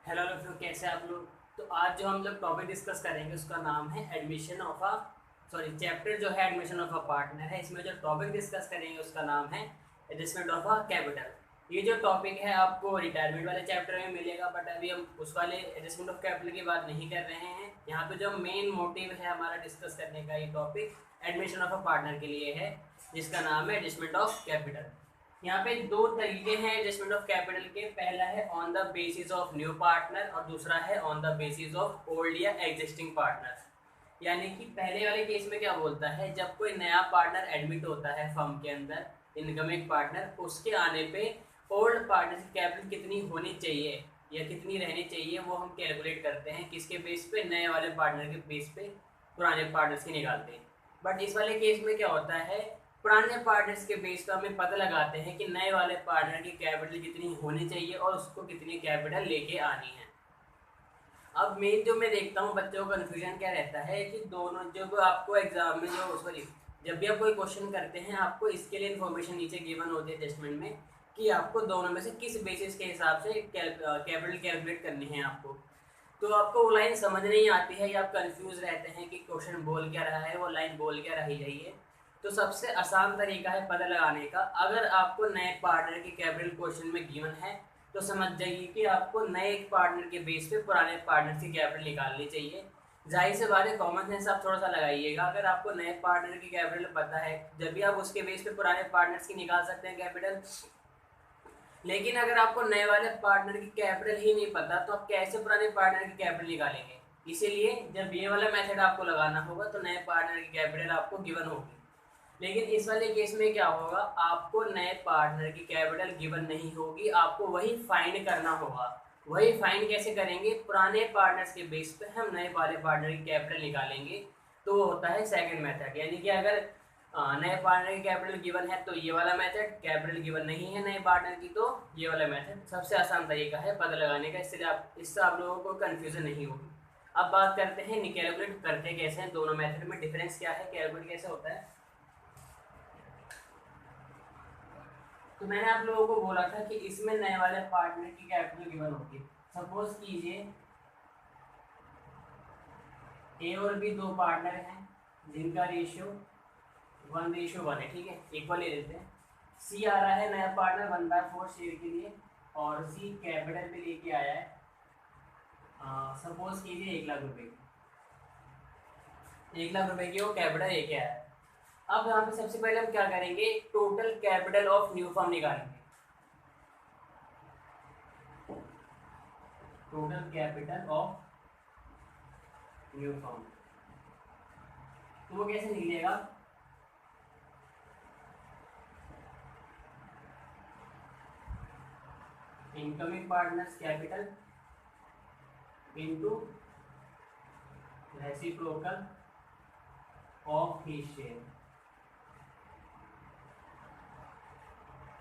Hello दोस्तों, कैसे आप लोग। तो आज जो हम लोग टॉपिक डिस्कस करेंगे उसका नाम है एडमिशन ऑफ अ चैप्टर जो है एडमिशन ऑफ अ पार्टनर है। इसमें जो टॉपिक डिस्कस करेंगे उसका नाम है एडजस्टमेंट ऑफ अ कैपिटल। ये जो टॉपिक है आपको रिटायरमेंट वाले चैप्टर में मिलेगा, बट अभी हम उस वाले एडजस्टमेंट ऑफ कैपिटल की बात नहीं कर रहे हैं। यहाँ पे जो मेन मोटिव है हमारा डिस्कस करने का, ये topic admission of a partner के लिए है, जिसका नाम है एडजस्टमेंट ऑफ कैपिटल। यहाँ पे दो तरीके हैं एडजस्टमेंट ऑफ कैपिटल के। पहला है on the basis of new partner और दूसरा है on the basis of old या एग्जिस्टिंग पार्टनर। यानी कि पहले वाले केस में क्या बोलता है, जब कोई नया पार्टनर एडमिट होता है फर्म के अंदर, इनकमिंग पार्टनर, उसके आने पे ओल्ड पार्टनर की कैपिटल कितनी होनी चाहिए या कितनी रहनी चाहिए वो हम कैलकुलेट करते हैं। किसके बेस पे? नए वाले पार्टनर के बेस पे पुराने पार्टनर्स की निकालते हैं। बट इस वाले केस में क्या होता है, पुराने पार्टनर्स के बेस पर हमें पता लगाते हैं कि नए वाले पार्टनर की कैपिटल कितनी होनी चाहिए और उसको कितनी कैपिटल लेके आनी है। अब मेन जो मैं देखता हूँ बच्चों का कन्फ्यूजन क्या रहता है कि दोनों, जब आपको एग्जाम में जो सॉरी जब भी आप कोई क्वेश्चन करते हैं आपको इसके लिए इन्फॉर्मेशन नीचे गिवन होती है टेस्टमेंट में कि आपको दोनों में से किस बेसिस के हिसाब से कैपिटल कैलकुलेट करनी है आपको। तो आपको वो लाइन समझ नहीं आती है या आप कंफ्यूज रहते हैं कि क्वेश्चन बोल क्या रहा है, वो लाइन बोल क्या रही है ये। तो सबसे आसान तरीका है पता लगाने का, अगर आपको नए पार्टनर की कैपिटल क्वेश्चन में गिवन है तो समझ जाइए कि आपको नए पार्टनर के बेस पे पुराने पार्टनर की कैपिटल निकालनी चाहिए। जाहिर से बात है, कॉमन सेंस आप थोड़ा सा लगाइएगा। अगर आपको नए पार्टनर की कैपिटल पता है, जब भी आप उसके बेस पे पुराने पार्टनर्स की निकाल सकते हैं कैपिटल। लेकिन अगर आपको नए वाले पार्टनर की कैपिटल ही नहीं पता तो आप कैसे पुराने पार्टनर की कैपिटल निकालेंगे। इसीलिए जब ये वाला मेथड आपको लगाना होगा तो नए पार्टनर की कैपिटल आपको गिवन होगी। लेकिन इस वाले केस में क्या होगा, आपको नए पार्टनर की कैपिटल गिवन नहीं होगी, आपको वही फाइंड करना होगा। वही फाइंड कैसे करेंगे, पुराने पार्टनर्स के बेस पे हम नए वाले पार्टनर की कैपिटल निकालेंगे। तो वो होता है सेकंड मेथड। यानी कि अगर नए पार्टनर की कैपिटल गिवन है तो ये वाला मेथड, कैपिटल गिवन नहीं है नए पार्टनर की तो ये वाला मेथड सबसे आसान तरीका है पता लगाने का। इससे आप लोगों को कन्फ्यूजन नहीं होगी। अब बात करते हैं कैलकुलेट करते कैसे हैं, दोनों मेथड में डिफरेंस क्या है, कैलकुलेट कैसे होता है। तो मैंने आप लोगों को बोला था कि इसमें नए वाले पार्टनर की कैपिटल गिवन होगी। सपोज कीजिए ए और बी दो पार्टनर हैं जिनका रेशियो 1:1 है, ठीक है, इक्वल ले लेते हैं। सी आ रहा है नया पार्टनर 1/4 शेयर के लिए और सी कैपिटल पे लेके आया है, सपोज कीजिए 1 लाख रुपए की। 1 लाख रुपए की वो कैपिटल लेके आया है। अब यहाँ पे सबसे पहले हम क्या करेंगे, total capital of new firm निकालेंगे। Total capital of new firm, तो वो कैसे निकलेगा, incoming partners capital into reciprocal of his share.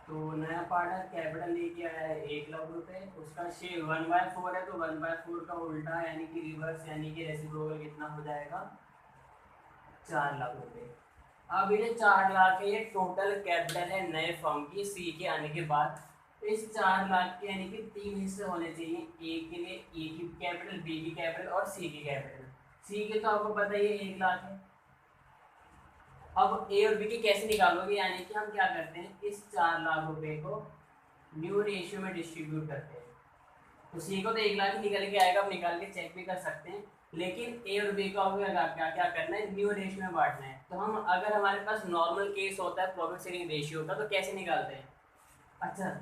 तो नया पार्टनर कैपिटल लेके आया है 1 लाख रुपए, उसका शेयर 1/4 है तो 1/4 का उल्टा यानी कि रिवर्स यानी कि रेसिप्रोकल कितना हो जाएगा, 4 लाख रुपए। अब ये 4 लाख है, ये टोटल कैपिटल है नए फर्म की सी के आने के बाद। तो इस 4 लाख के यानी कि 3 हिस्से होने चाहिए, ए के लिए ए की कैपिटल, बी की कैपिटल और सी की कैपिटल। सी के तो आपको पता ही है 1 लाख है। अब ए और बी की कैसे निकालोगे, यानी कि हम क्या करते हैं, इस 4 लाख रुपए को न्यू रेशियो में डिस्ट्रीब्यूट करते हैं। तो सी को तो 1 लाख ही निकल के आएगा, आप निकाल के चेक भी कर सकते हैं। लेकिन ए और बी का क्या क्या करना है, न्यू रेशियो में बांटना है। तो हम अगर हमारे पास नॉर्मल केस होता है प्रॉफिट शेयरिंग रेशियो का, तो कैसे निकालते हैं। अच्छा,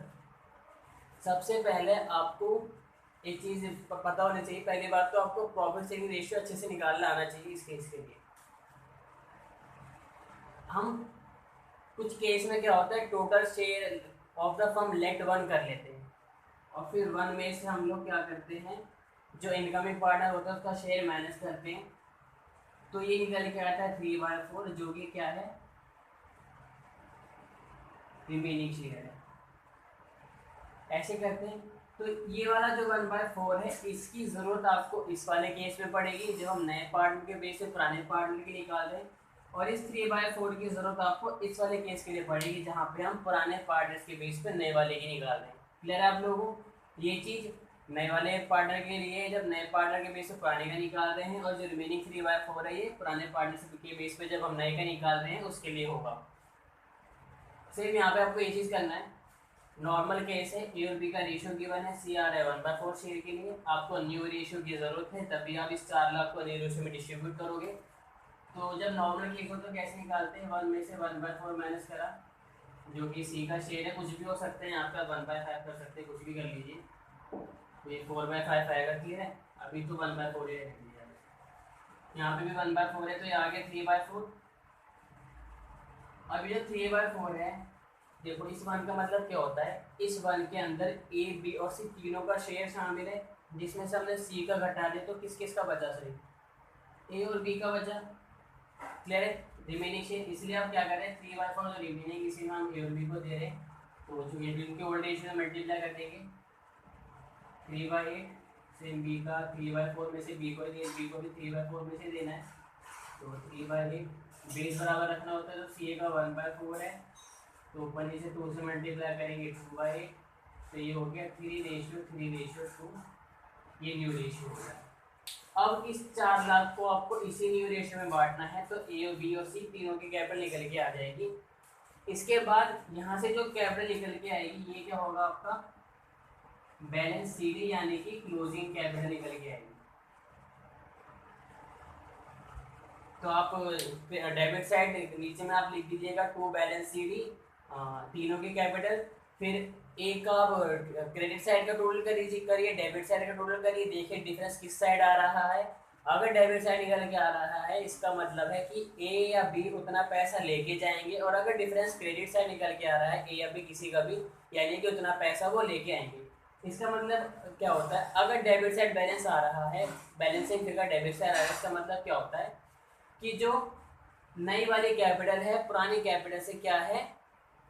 सबसे पहले आपको एक चीज़ पता होनी चाहिए। पहली बात तो आपको प्रॉफिट शेयरिंग रेशियो अच्छे से निकालना आना चाहिए इस केस के लिए। हम कुछ केस में क्या होता है, total share of the firm लेट 1 कर लेते हैं और फिर 1 में से हम लोग क्या करते हैं, जो इनकमिंग पार्टनर होता है उसका शेयर माइनस करते हैं। तो ये निकल के आता है 3/4, जो कि क्या है, रिमेनिंग शेयर है। ऐसे करते हैं। तो ये वाला जो 1/4 है इसकी ज़रूरत आपको इस वाले केस में पड़ेगी जब हम नए पार्टनर के बेस से पुराने पार्टनर की निकाल रहे हैं, और इस 3/4 की ज़रूरत आपको इस वाले केस के लिए पड़ेगी जहाँ पे हम पुराने पार्टनर्स के बेस पे नए वाले की निकाल रहे हैं। क्लियर है आप लोगों को ये चीज़। नए वाले पार्टनर के लिए जब नए पार्टनर के बेस पे पुराने का निकाल रहे हैं, और जो रिमेनिंग 3/4 है ये पुराने पार्टनर के बेस पे जब हम नए का निकाल रहे हैं उसके लिए होगा। सेम यहाँ पे आपको ये चीज़ करना है। नॉर्मल केस है, ए और बी का रेशियो गिवन है, सी आर है 1/4 शेयर के लिए। आपको न्यू रेशियो की ज़रूरत है, तभी आप इस 4 लाख को न्यू रेशियो में डिस्ट्रीब्यूट करोगे। तो जब नॉर्मल केस हो तो कैसे निकालते हैं, 1 में से 1/4 माइनस करा, जो कि सी का शेयर है, कुछ भी हो सकते हैं, यहाँ पे 1/5 कर सकते हैं, कुछ भी कर लीजिए। तो ये 4/5 आएगा, क्लियर है। अभी तो 1/4 ही रख दिया, यहाँ पे भी 1/4 है, तो ये आ गया 3/4। अभी जो 3/4 है, देखो इस वन का मतलब क्या होता है, इस वन के अंदर ए बी और सी तीनों का शेयर शामिल है, जिसमें से हमने सी का घटा दिया, तो किस किस का बचा, सिर्फ ए और बी का बचा, क्लियर है। रिमेनिंग शेयर, इसलिए आप क्या कर रहे हैं, 3/4 जो रिमेनिंग इसी में हम ए और बी को दे रहे हैं, तो जो ये इनके ओल्ड एज में मल्टीप्लाई कर देंगे, 3/8 सेम बी का 3/4 में से बी को भी 3/4 में से देना है, तो 3/8 बेस बराबर रखना होता है, तो सी ए का 1/4 है, तो ऊपर नीचे 2 से मल्टीप्लाई करेंगे 2/8, तो ये हो गया 3:2, ये न्यू रेशियो हो गया। अब इस 4 लाख को आपको इसी न्यू रेशियो में बांटना है, तो ए और बी और सी तीनों की कैपिटल निकल के आ जाएगी। इसके बाद यहाँ से जो कैपिटल निकल के आएगी, ये क्या होगा आपका बैलेंस सी डी, यानी कि क्लोजिंग कैपिटल निकल के आएगी। तो आप डेबिट साइड नीचे में आप लिख दीजिएगा 2 बैलेंस सी डी, तीनों की कैपिटल, फिर एक का क्रेडिट साइड का टोटल करिए, डेबिट साइड का टोटल करिए, देखिए डिफरेंस किस साइड आ रहा है। अगर डेबिट साइड निकल के आ रहा है, इसका मतलब है कि ए या बी उतना पैसा लेके जाएंगे, और अगर डिफरेंस क्रेडिट साइड निकल के आ रहा है, ए या बी किसी का भी, यानी कि उतना पैसा वो लेके आएंगे। इसका मतलब क्या होता है, अगर डेबिट साइड बैलेंस आ रहा है, बैलेंसिंग फिगर डेबिट साइड आ रहा है, इसका मतलब क्या होता है कि जो नई वाली कैपिटल है पुरानी कैपिटल से क्या है,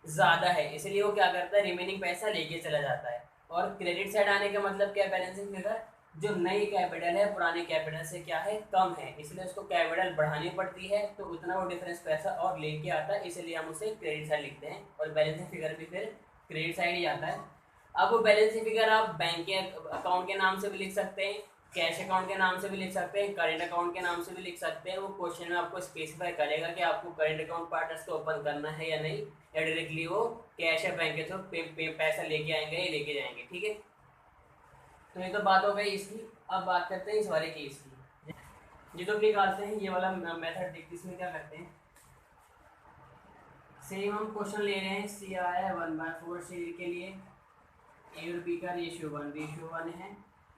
ज़्यादा है, इसलिए वो क्या करता है, रिमेनिंग पैसा लेके चला जाता है। और क्रेडिट साइड आने का मतलब क्या है, बैलेंसिंग फिगर जो नई कैपिटल है पुरानी कैपिटल से क्या है, कम है, इसलिए उसको कैपिटल बढ़ानी पड़ती है, तो उतना वो डिफरेंस पैसा और लेके आता है, इसलिए हम उसे क्रेडिट साइड लिखते हैं, और बैलेंसिंग फिगर भी फिर क्रेडिट साइड ही आता है। अब वो बैलेंसिंग फिगर आप बैंक के अकाउंट के नाम से भी लिख सकते हैं, कैश अकाउंट के नाम से भी लिख सकते हैं, करेंट अकाउंट के नाम से भी लिख सकते हैं। वो क्वेश्चन में आपको स्पेसिफाई करेगा कि आपको करेंट अकाउंट पार्टनर्स को ओपन करना है या नहीं, या डायरेक्टली वो कैश या बैंक के थ्रू पैसा लेके आएंगे या लेके जाएंगे, ठीक है। तो ये तो बात हो गई इसकी। अब बात करते हैं इस वाले केस की। ये तो निकालते हैं, ये वाला मेथड देखते, इसमें क्या करते हैं, सेम हम क्वेश्चन ले रहे हैं, सी आया है 1/4 शेयर के लिए, ए और बी का रेशियो 1:1 है,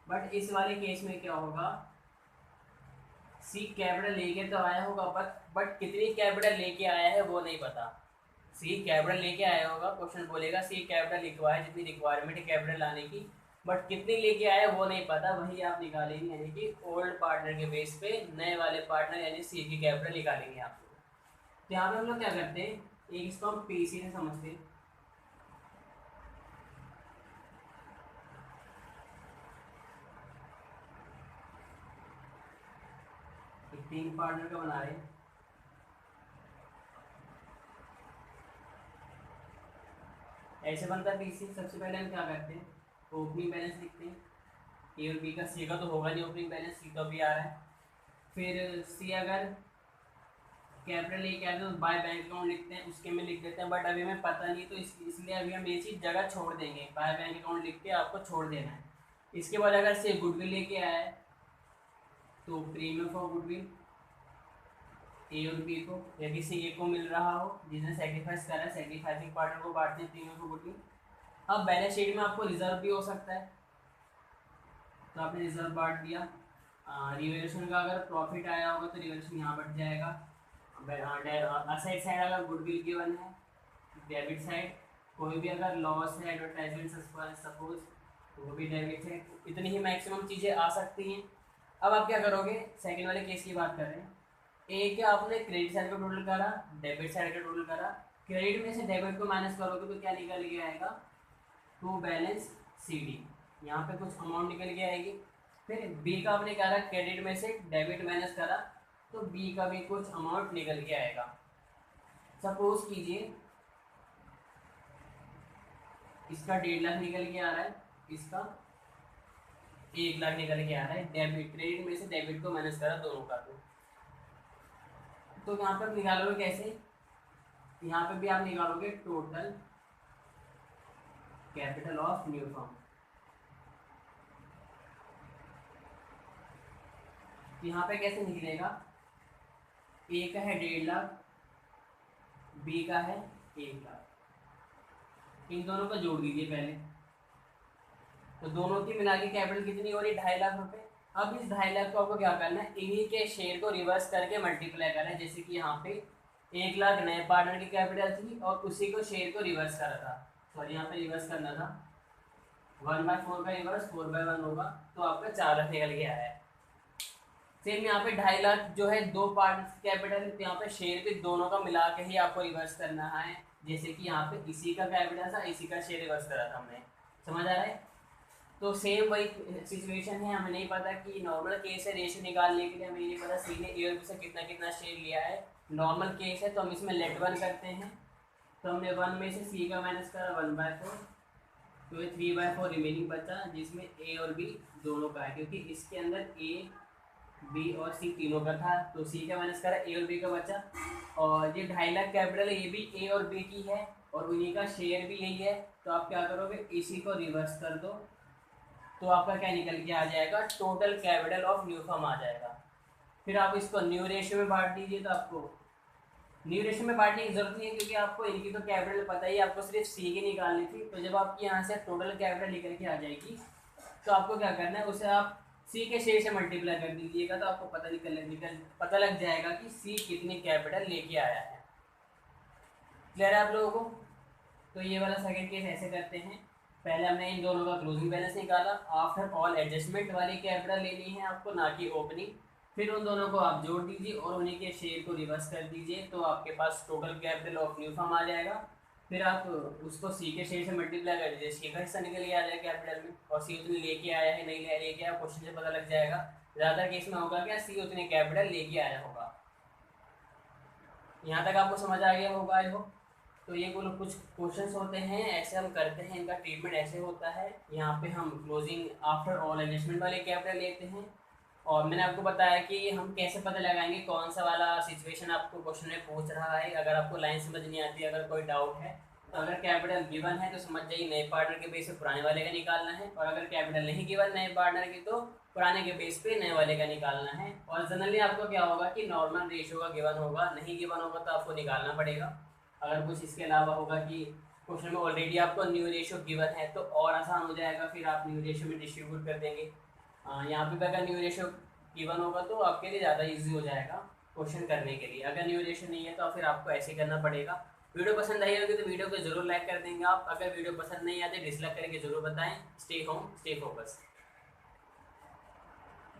बट इस वाले केस में क्या होगा, सी कैपिटल लेके तो आया होगा, बट कितनी कैपिटल लेके आया है वो नहीं पता। सी कैपिटल लेके आया होगा, क्वेश्चन बोलेगा सी कैपिटल लिखवा है, जितनी रिक्वायरमेंट है कैपिटल लाने की, बट कितनी लेके आया वो नहीं पता, वही आप निकालेंगे, यानी कि ओल्ड पार्टनर के बेस पे नए वाले पार्टनर यानी सी की कैपिटल निकालेंगे आप लोग। तो यहाँ पे हम लोग क्या करते हैं, एक इसको हम पी सी से समझते हैं, तीन पार्टनर का बना रहे हैं, ऐसे बनता है पीसी। सबसे पहले हम क्या करते हैं, ओपनिंग बैलेंस लिखते हैं, ए और बी का, सी का तो होगा नहीं ओपनिंग बैलेंस, सी तो भी आ रहा है। फिर सी अगर कैपिटल लेके आते हैं तो बाय बैंक अकाउंट लिखते हैं, उसके में लिख देते हैं, बट अभी हमें पता नहीं, तो इसलिए अभी हम ये चीज़ जगह छोड़ देंगे, बाय बैंक अकाउंट लिख के आपको छोड़ देना है। इसके बाद अगर से गुडविल लेके आया है, तो प्रीमियम फॉर गुडविल ए और बी को, या किसी ए को मिल रहा हो जिसने सेक्रीफाइस करा है, सेक्रीफाइसिंग पार्टनर को बांटते हैं प्रीमियम फॉर गुडविल। अब बैलेंस शीट में आपको रिजर्व भी हो सकता है, तो आपने रिजर्व बांट दिया। रिवैल्यूएशन का अगर प्रॉफिट आया होगा तो रिवैल्यूएशन यहाँ बढ़ जाएगा। असेट साइड अगर गुडविल गिवन है, डेबिट साइड कोई भी अगर लॉस है, एडवर्टाइजमेंट सपोज, तो वो भी डेबिट साइड। इतनी ही मैक्सिमम चीज़ें आ सकती हैं। अब आप क्या करोगे, सेकंड वाले केस की बात कर रहे हैं, एक आपने क्रेडिट साइड का टोटल करा, डेबिट साइड का टोटल करा, क्रेडिट में से डेबिट को माइनस करोगे तो क्या निकल के आएगा, टू बैलेंस सी डी, यहाँ पे कुछ अमाउंट निकल के आएगी। फिर बी का आपने करा, क्रेडिट में से डेबिट माइनस करा, तो बी का भी कुछ अमाउंट निकल के आएगा। सपोज कीजिए इसका 1.5 लाख निकल के आ रहा है, इसका 1 लाख निकल के आ रहा है। डेबिट क्रेडिट में से डेबिट को माइनस करा दोनों का। तो यहाँ पर निकालोगे कैसे, यहाँ पे भी आप निकालोगे total capital of new firm. यहाँ पे कैसे निकलेगा, ए का है 1.5 लाख, बी का है 1 लाख, इन दोनों को जोड़ दीजिए पहले। तो दोनों की मिला के कैपिटल कितनी हो रही, 2.5 लाख रुपए। अब इस 2.5 लाख को आपको क्या करना है, इन्हीं के शेयर को रिवर्स करके मल्टीप्लाई करना है। जैसे कि यहाँ पे 1 लाख नए पार्टनर की कैपिटल थी और उसी को शेयर को रिवर्स करा था, सॉरी यहाँ पे रिवर्स करना था, 1/4 का रिवर्स 4/1 होगा, तो आपका 4 लाख निकल के आया है। सेम यहाँ पे 2.5 लाख जो है दो पार्ट कैपिटल, तो यहाँ पे शेयर भी दोनों का मिला के ही आपको रिवर्स करना है। जैसे कि यहाँ पे इसी का कैपिटल था, इसी का शेयर रिवर्स करा था हमने, समझ आ रहा है। तो सेम वही सिचुएशन है, हमें नहीं पता कि नॉर्मल केस है, रेशियो निकालने के लिए हमें नहीं पता सी ने ए और बी से कितना कितना शेयर लिया है। नॉर्मल केस है तो हम इसमें लेट 1 करते हैं, तो हमने 1 में से सी का माइनस करा 1/4, तो ये 3/4 रिमेनिंग बचा, जिसमें ए और बी दोनों का है, क्योंकि इसके अंदर ए बी और सी तीनों का था, तो सी का माइनस करा, ए और बी का बचा। और ये 2.5 लाख कैपिटल है, ये भी ए और बी की है और उन्हीं का शेयर भी यही है। तो आप क्या करोगे, इसी को रिवर्स कर दो, तो आपका क्या निकल के आ जाएगा, total capital of new firm आ जाएगा। फिर आप इसको न्यू रेशियो में बांट दीजिए, तो आपको न्यू रेशियो में बांटने की जरूरत नहीं है, क्योंकि आपको इनकी तो कैपिटल पता ही, आपको सिर्फ सी की निकालनी थी। तो जब आपकी यहाँ से टोटल कैपिटल निकल के आ जाएगी, तो आपको क्या करना है, उसे आप सी के शेयर से मल्टीप्लाई कर दीजिएगा, तो आपको पता लग जाएगा कि सी कितनी कैपिटल लेके आया है। क्लियर है आप लोगों को। तो ये वाला सेकंड केस ऐसे करते हैं, पहले हमने इन दोनों का क्लोजिंग बैलेंस निकाला, आफ्टर ऑल एडजस्टमेंट वाली कैपिटल लेनी है आपको, ना कि ओपनिंग। फिर उन दोनों को आप जोड़ दीजिए और उन्हीं के शेयर को रिवर्स कर दीजिए, तो आपके पास total capital of new firm आ जाएगा। फिर आप उसको सी के शेयर से मल्टीप्लाई कर दीजिए, सी का हिस्सा निकल के आ जाएगा कैपिटल में, और सी उतनी लेके आया है नहीं लेके आया, क्वेश्चन से पता लग जाएगा। ज़्यादा केस में होगा क्या, सी उतनी कैपिटल लेके आया होगा। यहाँ तक आपको समझ आ गया होगा आई होप। तो ये कुछ क्वेश्चंस होते हैं, ऐसे हम करते हैं, इनका ट्रीटमेंट ऐसे होता है। यहाँ पे हम क्लोजिंग आफ्टर ऑल एडजस्टमेंट वाले कैपिटल लेते हैं, और मैंने आपको बताया कि हम कैसे पता लगाएंगे कौन सा वाला सिचुएशन आपको क्वेश्चन में पूछ रहा है। अगर आपको लाइन समझ नहीं आती, अगर कोई डाउट है, तो अगर कैपिटल गिवन है तो समझ जाइए नए पार्टनर के बेस पे पुराने वाले का निकालना है, और अगर कैपिटल नहीं गिवन नए पार्टनर की, तो पुराने के बेस पे नए वाले का निकालना है। और जनरली आपको क्या होगा कि नॉर्मल रेशियो का गिवन होगा, नहीं गिवन होगा तो आपको निकालना पड़ेगा। अगर कुछ इसके अलावा होगा कि क्वेश्चन में ऑलरेडी आपको न्यू रेशियो गिवन है, तो और आसान हो जाएगा, फिर आप न्यू रेशियो में डिस्ट्रीब्यूट कर देंगे। यहाँ पे अगर न्यू रेशियो गिवन होगा तो आपके लिए ज़्यादा इजी हो जाएगा क्वेश्चन करने के लिए। अगर न्यू रेशियो नहीं है तो फिर आपको ऐसे करना पड़ेगा। वीडियो पसंद आई होगी तो वीडियो को जरूर लाइक कर देंगे आप। अगर वीडियो पसंद नहीं आते डिसलाइक करके जरूर बताएं। Stay home stay focus.